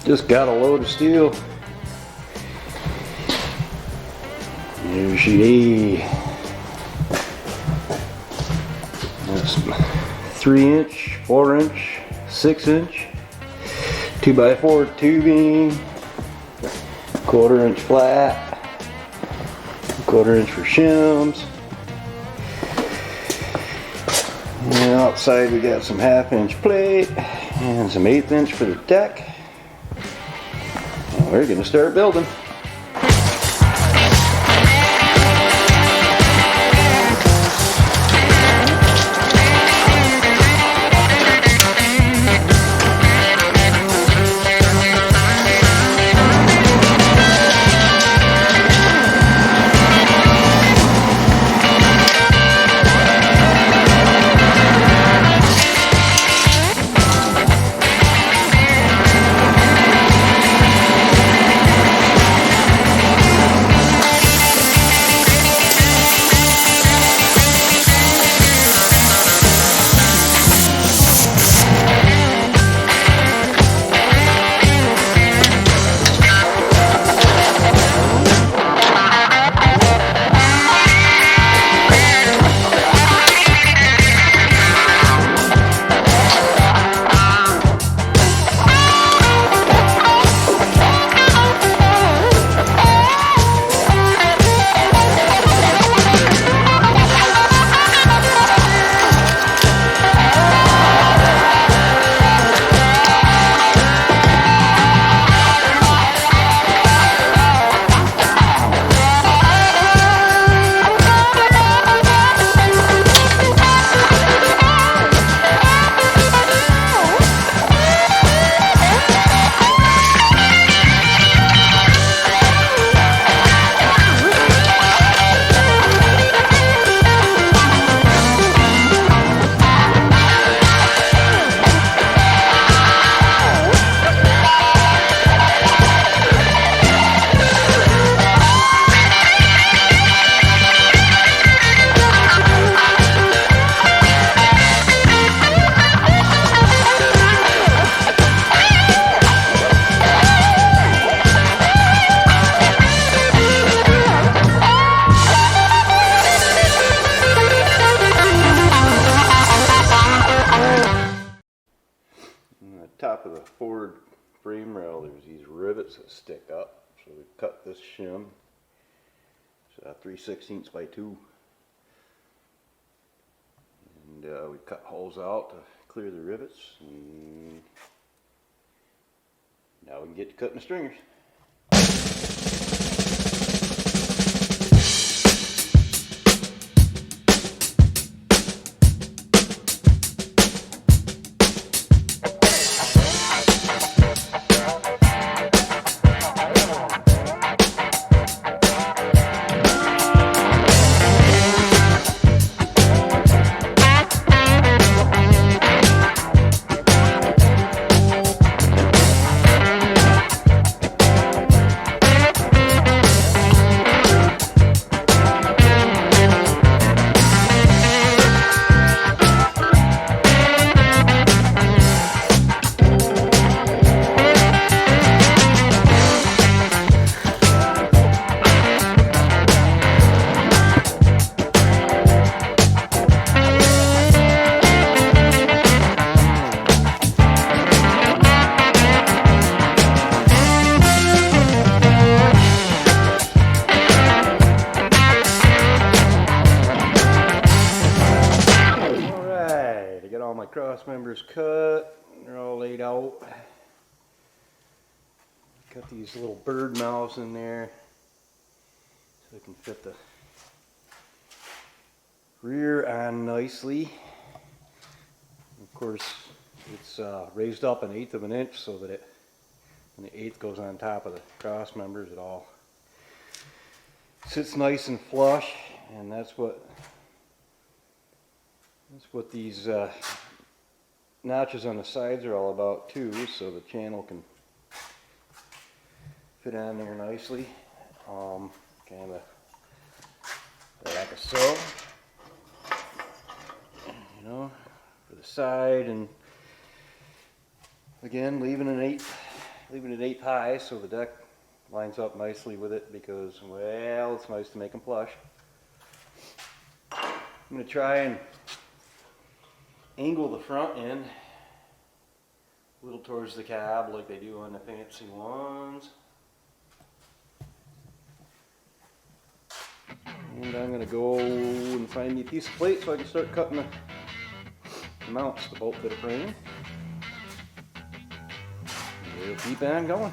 Just got a load of steel. There's your that's 3-inch, 4-inch, 6-inch, 2x4 tubing, 1/4-inch flat, 1/4-inch for shims. And outside we got some 1/2-inch plate and some 1/8-inch for the deck. And we're gonna start building. Top of the forward frame rail, there's these rivets that stick up, so we cut this shim. It's 3/16 by 2, and we cut holes out to clear the rivets, and now we can get to cutting the stringers. Cross members cut, they're all laid out. Got these little bird mouths in there so they can fit the rear on nicely. Of course, it's raised up 1/8 of an inch so that when the 1/8 goes on top of the cross members, it all sits nice and flush, and that's what these notches on the sides are all about too, so the channel can fit on there nicely. Kind of like a so, you know, for the side, and again leaving an 1/8 leaving it 1/8 high so the deck lines up nicely with it because, well, it's nice to make them plush. I'm going to try and angle the front end a little towards the cab like they do on the fancy ones. And I'm going to go and find me a piece of plate so I can start cutting the mounts to bolt to the frame. We'll keep on going.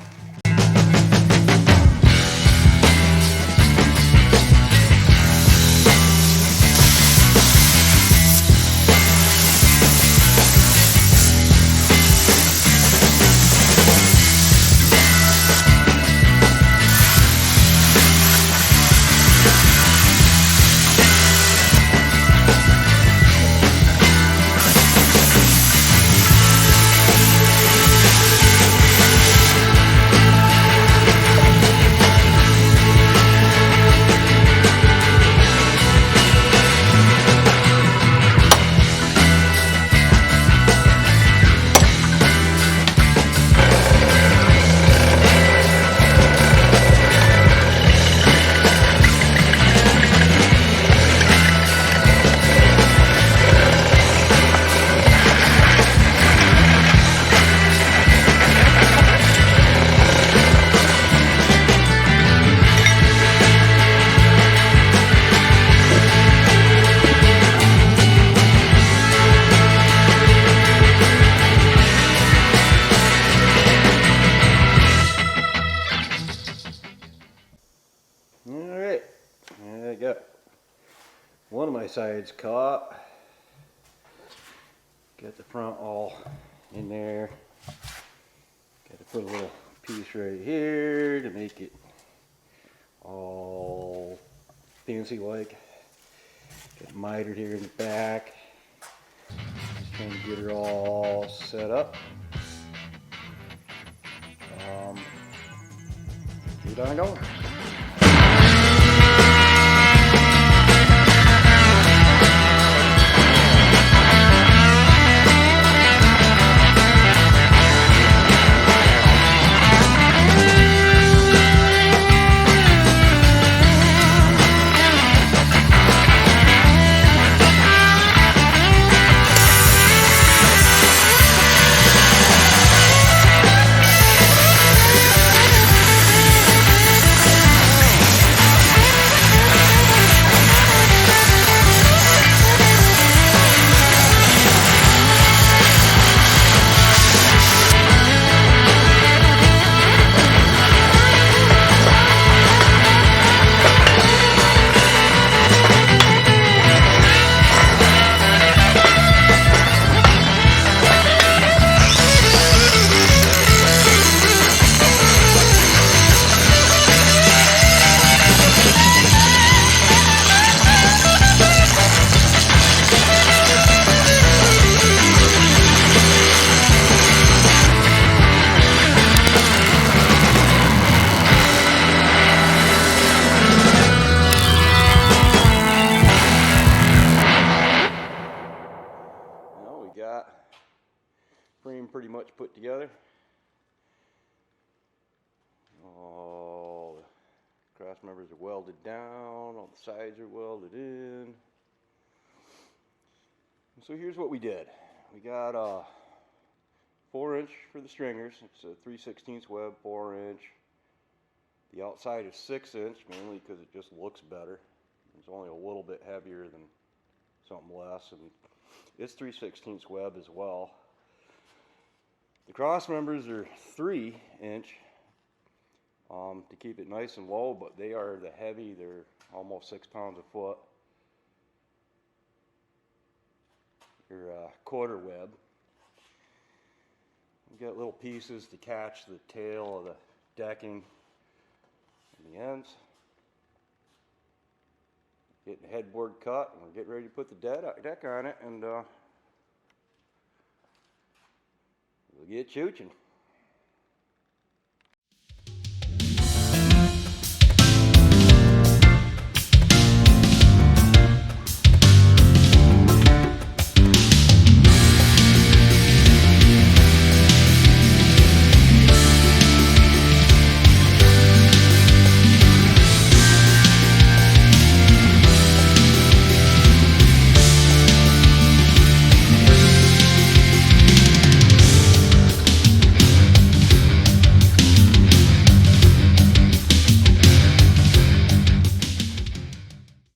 Alright, I got one of my sides caught. Got the front all in there. Got to put a little piece right here to make it all fancy like. Got it mitered here in the back. Just trying to get her all set up. Keep on going. Frame pretty much put together. All the cross members are welded down, all the sides are welded in. So here's what we did. We got a 4" for the stringers. It's a 3/16 web, 4". The outside is 6", mainly because it just looks better. It's only a little bit heavier than something less, and it's 3/16 web as well. The cross members are 3" to keep it nice and low, but they are the heavy. They're almost 6 pounds a foot. Your 1/4 web. We got little pieces to catch the tail of the decking and the ends. Getting the headboard cut, and we're getting ready to put the deck on it, and we'll get chooching.